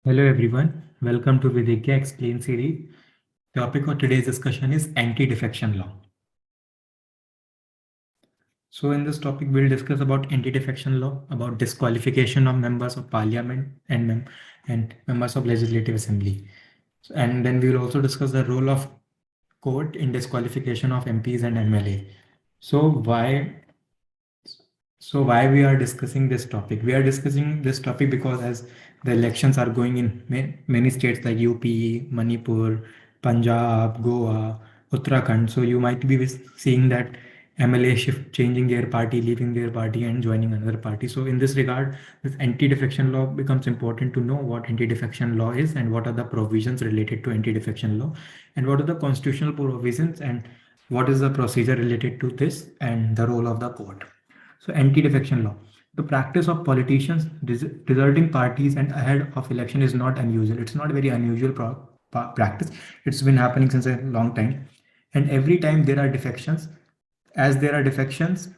Hello everyone, welcome to Vidhigya Xplained Series. Topic of today's discussion is anti-defection law. So in this topic, we'll discuss about anti-defection law, about disqualification of members of parliament and members of legislative assembly. And then we will also discuss the role of court in disqualification of MPs and MLA. So why we are discussing this topic? We are discussing this topic because as the elections are going in many states like UP, Manipur, Punjab, Goa, Uttarakhand. So you might be seeing that MLA shift, changing their party, leaving their party and joining another party. So in this regard, this anti-defection law becomes important to know what anti-defection law is and what are the provisions related to anti-defection law and what are the constitutional provisions and what is the procedure related to this and the role of the court. So anti-defection law. The practice of politicians deserting parties and ahead of election is not unusual. It's not a very unusual practice. It's been happening since a long time. And every time there are defections, as there are defections,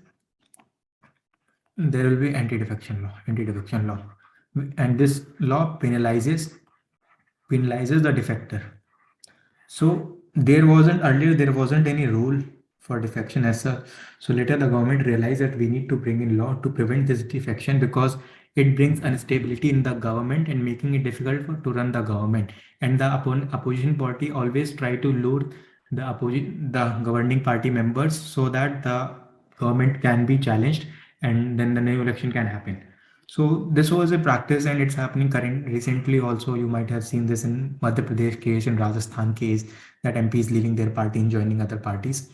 there will be anti-defection law. Anti-defection law. And this law penalizes the defector. So earlier there wasn't any rule for defection as such. So later the government realized that we need to bring in law to prevent this defection because it brings instability in the government and making it difficult to run the government. And the opposition party always try to lure the governing party members so that the government can be challenged and then the new election can happen. So this was a practice and it's happening recently also. You might have seen this in Madhya Pradesh case, in Rajasthan case, that MPs leaving their party and joining other parties.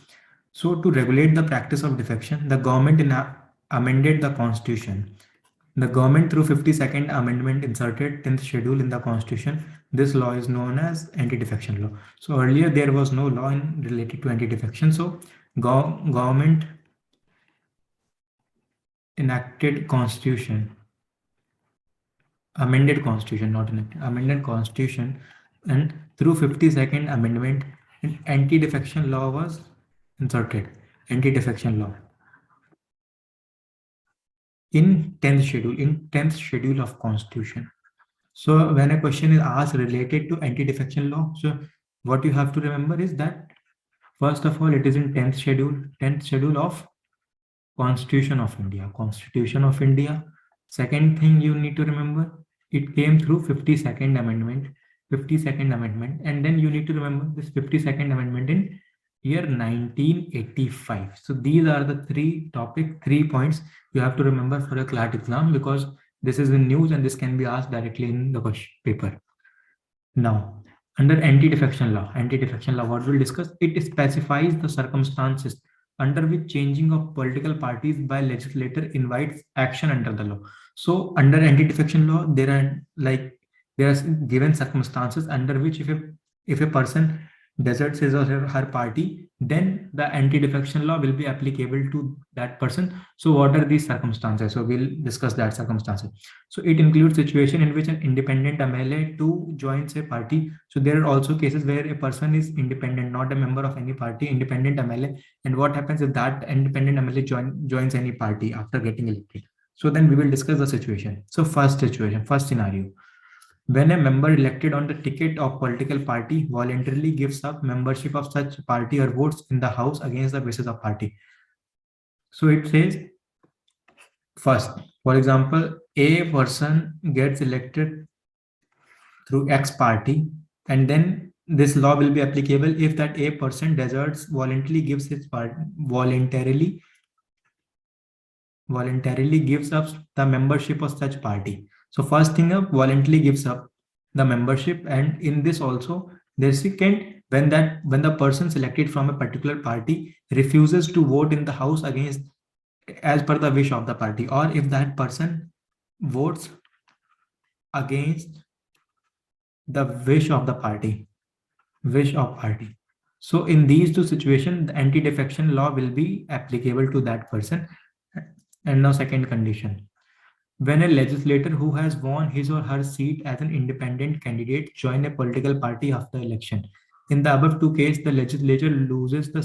So to regulate the practice of defection, the government amended the constitution. The government through 52nd Amendment inserted 10th schedule in the constitution. This law is known as anti-defection law. So earlier there was no law related to anti-defection. So government enacted constitution, amended constitution, not enacted, amended constitution, and through 52nd Amendment, an anti-defection law was inserted. Anti-defection law in 10th schedule of constitution. So when a question is asked related to anti-defection law, so what you have to remember is that first of all, it is in 10th schedule of Constitution of India. Second thing you need to remember, it came through 52nd Amendment, and then you need to remember this 52nd Amendment in year 1985. So these are the three points you have to remember for a CLAT exam because this is in news and this can be asked directly in the question paper. Now, under anti-defection law, what we'll discuss, it specifies the circumstances under which changing of political parties by legislator invites action under the law. So under anti-defection law, there are given circumstances under which if a person deserts his or her party, then the anti-defection law will be applicable to that person. So what are these circumstances? So we'll discuss that circumstances. So it includes situation in which an independent MLA too joins a party. So there are also cases where a person is independent, not a member of any party, independent MLA. And what happens if that independent MLA joins any party after getting elected? So then we will discuss the situation. So first scenario. When a member elected on the ticket of political party voluntarily gives up membership of such party or votes in the house against the basis of party. So it says, first, for example, a person gets elected through X party, and then this law will be applicable if that a person voluntarily gives up the membership of such party. So first thing up, voluntarily gives up the membership, and in this also, the second, when the person selected from a particular party refuses to vote in the house against as per the wish of the party, or if that person votes against the wish of party. So in these two situations, the anti-defection law will be applicable to that person. And now second condition. When a legislator who has won his or her seat as an independent candidate join a political party after election. In the above two cases, the legislator loses the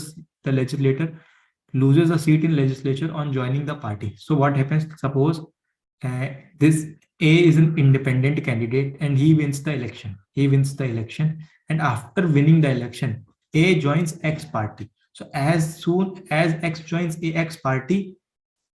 seat in legislature on joining the party. So what happens? Suppose this A is an independent candidate and he wins the election. And after winning the election, A joins X party. So as soon as X joins a X party,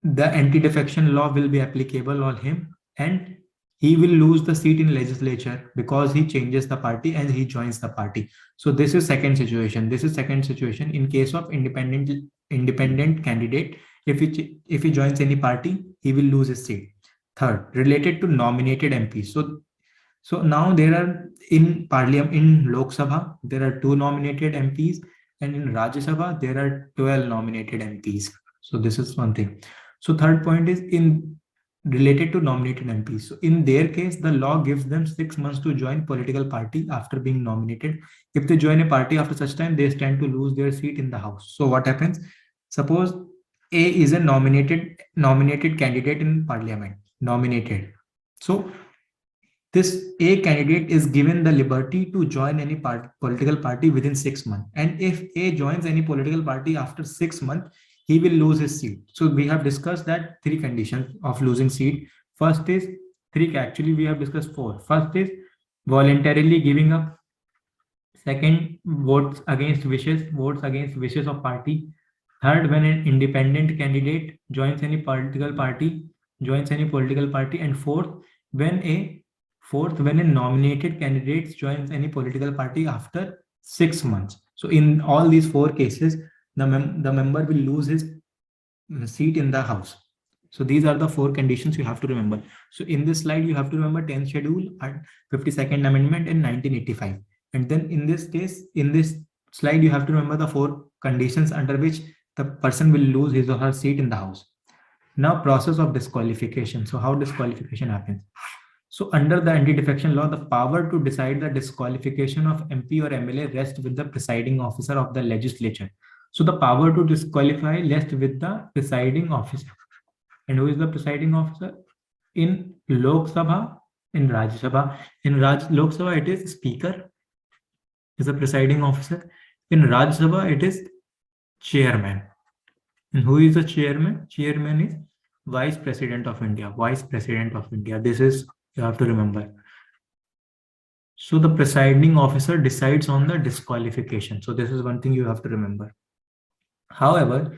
the anti-defection law will be applicable on him, and he will lose the seat in legislature because he changes the party and he joins the party. So this is second situation. In case of independent candidate. If he joins any party, he will lose his seat. Third, related to nominated MPs. So now there are in Parliament, in Lok Sabha, there are 2 nominated MPs, and in Rajya Sabha there are 12 nominated MPs. So this is one thing. So third point is in related to nominated MPs. So in their case, the law gives them 6 months to join political party after being nominated. If they join a party after such time, they stand to lose their seat in the House. So what happens? Suppose A is a nominated candidate in Parliament. Nominated. So this A candidate is given the liberty to join any political party within 6 months. And if A joins any political party after 6 months, he will lose his seat. So we have discussed that 3 conditions of losing seat. First is 3, actually we have discussed 4. First is voluntarily giving up. Second, votes against wishes of party. Third, when an independent candidate joins any political party. And fourth, when a nominated candidate joins any political party after 6 months. So in all these 4 cases, the member will lose his seat in the House. So these are the 4 conditions you have to remember. So in this slide, you have to remember 10th schedule and 52nd amendment in 1985. And then in this case, in this slide, you have to remember the 4 conditions under which the person will lose his or her seat in the House. Now, process of disqualification. So how disqualification happens? So under the anti-defection law, the power to decide the disqualification of MP or MLA rests with the presiding officer of the legislature. So the power to disqualify rests with the presiding officer. And who is the presiding officer? In Lok Sabha, in Rajya Sabha. In Lok Sabha, it is Speaker, is the presiding officer. In Rajya Sabha, it is Chairman. And who is the Chairman? Chairman is Vice President of India. This is, you have to remember. So the presiding officer decides on the disqualification. So this is one thing you have to remember. However,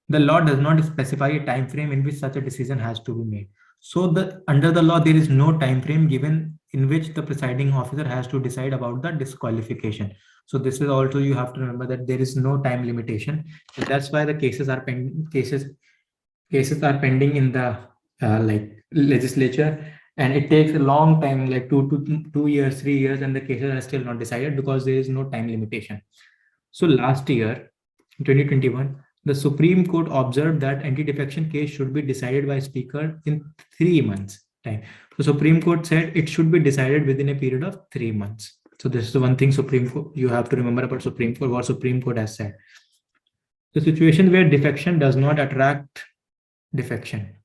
the law does not specify a time frame in which such a decision has to be made. So under the law, there is no time frame given in which the presiding officer has to decide about the disqualification. So this is also, you have to remember that there is no time limitation. So that's why the cases are pending. Cases are pending in the legislature, and it takes a long time, like 2 years, 3 years, and the cases are still not decided because there is no time limitation. So last year, 2021, the Supreme Court observed that anti-defection case should be decided by Speaker in 3 months time. So Supreme Court said it should be decided within a period of 3 months. So this is the one thing Supreme Court, you have to remember about Supreme Court, what Supreme Court has said. The situation where defection does not attract defection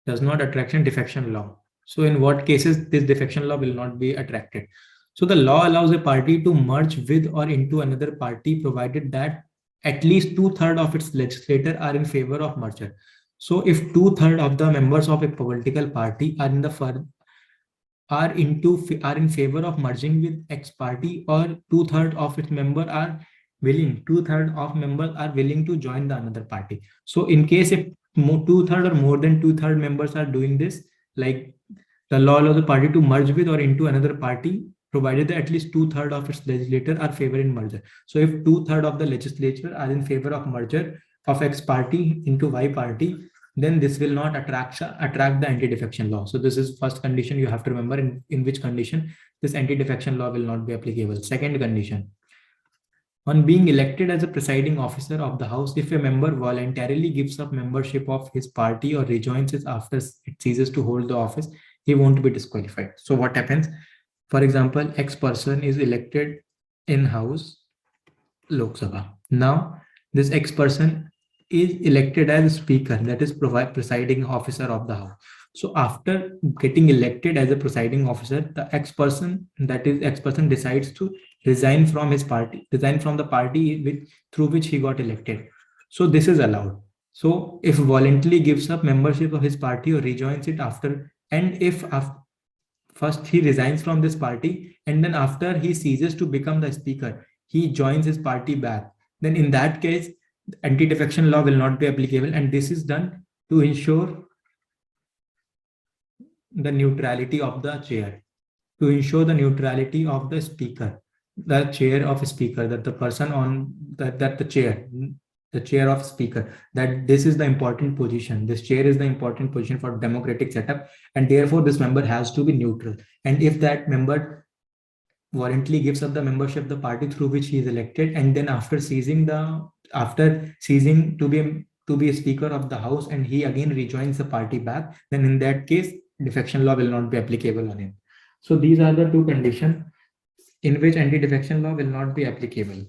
law. So in what cases this defection law will not be attracted? So the law allows a party to merge with or into another party, provided that at least 2/3 of its legislators are in favor of merger. So if 2/3 of the members of a political party are in favor of merging with X party, or 2/3 of its members are willing to join the another party. So in case if 2/3 or more than 2/3 members are doing this, like the law allows the party to merge with or into another party, provided that at least 2/3 of its legislators are favoring merger. So if 2/3 of the legislature are in favor of merger of X party into Y party, then this will not attract the anti-defection law. So this is first condition you have to remember, in which condition this anti-defection law will not be applicable. Second condition, on being elected as a presiding officer of the House, if a member voluntarily gives up membership of his party or rejoins it after it ceases to hold the office, he won't be disqualified. So what happens? For example, X person is elected in House Lok Sabha. Now, this X person is elected as Speaker, that is presiding officer of the House. So after getting elected as a presiding officer, the X person decides to resign from the party through which he got elected. So this is allowed. So if voluntarily gives up membership of his party or rejoins it after, and if first he resigns from this party and then after he ceases to become the speaker, he joins his party back, then in that case, anti-defection law will not be applicable. And this is done to ensure the neutrality of the chair, to ensure the neutrality of the speaker, the chair of speaker, that the person on that the chair of speaker, that this is the important position. This chair is the important position for democratic setup, and therefore this member has to be neutral. And if that member voluntarily gives up the membership of the party through which he is elected, and then after ceasing to be a speaker of the house, and he again rejoins the party back, then in that case, defection law will not be applicable on him. So these are the two conditions in which anti-defection law will not be applicable.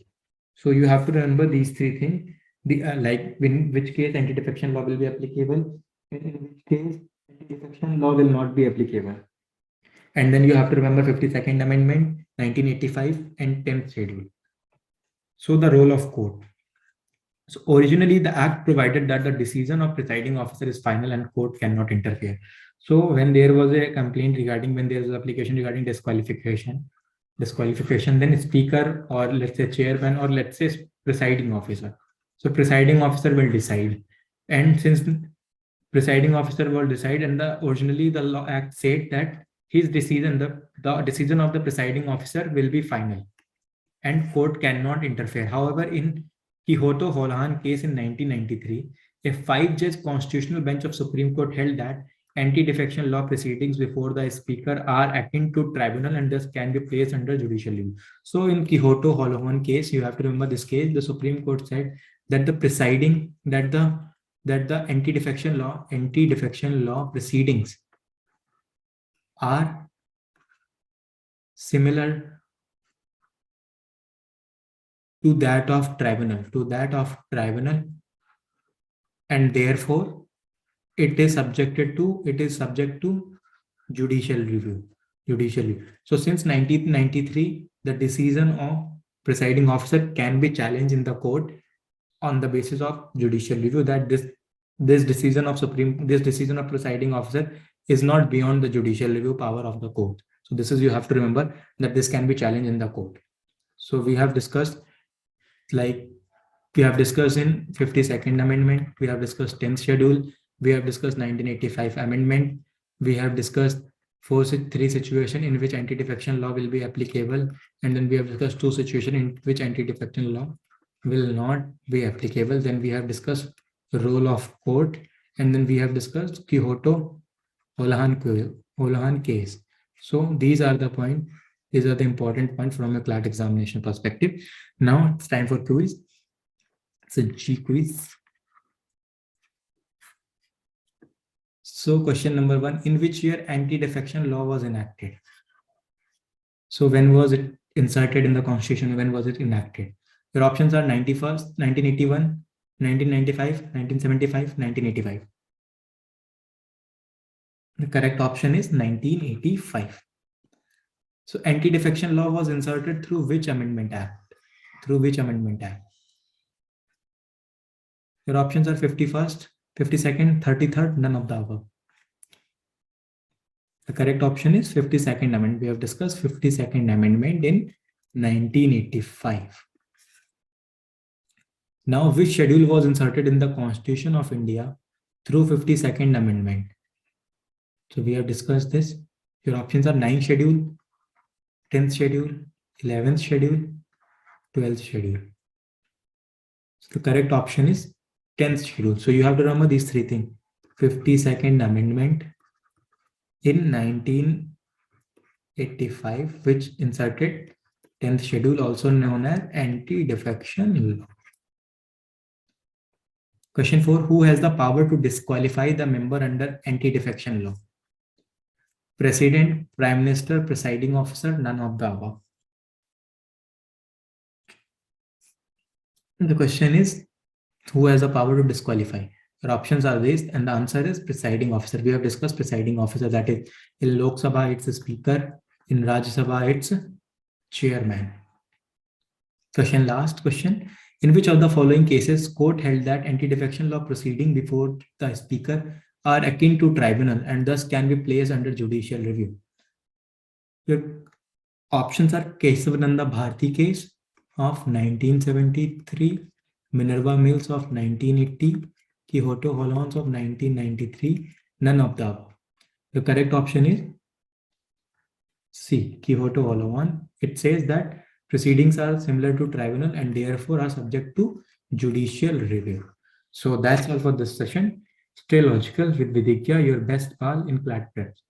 So you have to remember these three things. Like in which case anti-defection law will be applicable, and in which case anti-defection law will not be applicable. And then you have to remember 52nd Amendment, 1985, and 10th Schedule. So the role of court. So originally the act provided that the decision of presiding officer is final and court cannot interfere. So when there was a complaint regarding, when there was an application regarding disqualification, then speaker, or let's say chairman, or let's say presiding officer. So presiding officer will decide. And since presiding officer will decide, and originally the law act said that his decision, the decision of the presiding officer will be final and court cannot interfere. However, in Quijotto Holohan case in 1993, a 5-judge constitutional bench of Supreme Court held that anti-defection law proceedings before the speaker are akin to tribunal and thus can be placed under judicial review. So in Quijotto Holohan case, you have to remember this case, the Supreme Court said that the anti-defection law proceedings are similar to that of tribunal, and therefore it is subject to judicial review. So since 1993, the decision of presiding officer can be challenged in the court on the basis of judicial review, that this decision of presiding officer is not beyond the judicial review power of the court. So this is, you have to remember that this can be challenged in the court. So we have discussed, like we have discussed in 52nd Amendment, we have discussed 10th Schedule, we have discussed 1985 Amendment, we have discussed three situations in which anti-defection law will be applicable, and then we have discussed 2 situations in which anti-defection law will not be applicable. Then we have discussed the role of court, and then we have discussed Quijotto Holohan case. So these are the points. These are the important points from a CLAT examination perspective. Now it's time for quiz. It's a G quiz. So question number 1, in which year anti-defection law was enacted? So when was it inserted in the Constitution? When was it enacted? Your options are 1981, 1995, 1975, 1985. The correct option is 1985. So anti-defection law was inserted through which amendment act? Your options are 51st, 52nd, 33rd, none of the above. The correct option is 52nd Amendment. We have discussed 52nd Amendment in 1985. Now, which schedule was inserted in the Constitution of India through 52nd Amendment? So we have discussed this. Your options are 9th Schedule, 10th Schedule, 11th Schedule, 12th Schedule. So the correct option is 10th Schedule. So you have to remember these three things. 52nd Amendment in 1985, which inserted 10th Schedule, also known as anti-defection law. Question 4, who has the power to disqualify the member under anti-defection law? President, Prime Minister, Presiding Officer, none of the above. The question is, who has the power to disqualify? Your options are these, and the answer is presiding officer. We have discussed presiding officer, that is, in Lok Sabha it's a speaker, in Rajya Sabha it's chairman. Last question. In which of the following cases court held that anti-defection law proceeding before the speaker are akin to tribunal and thus can be placed under judicial review? Your options are Kesavananda Bharti case of 1973, Minerva Mills of 1980, Quixote Hollands of 1993, none of the above. The correct option is C, Quixote Hollands. It says that proceedings are similar to tribunal and therefore are subject to judicial review. So that's all for this session. Stay logical with Vidhigya, your best pal in CLAT Preps.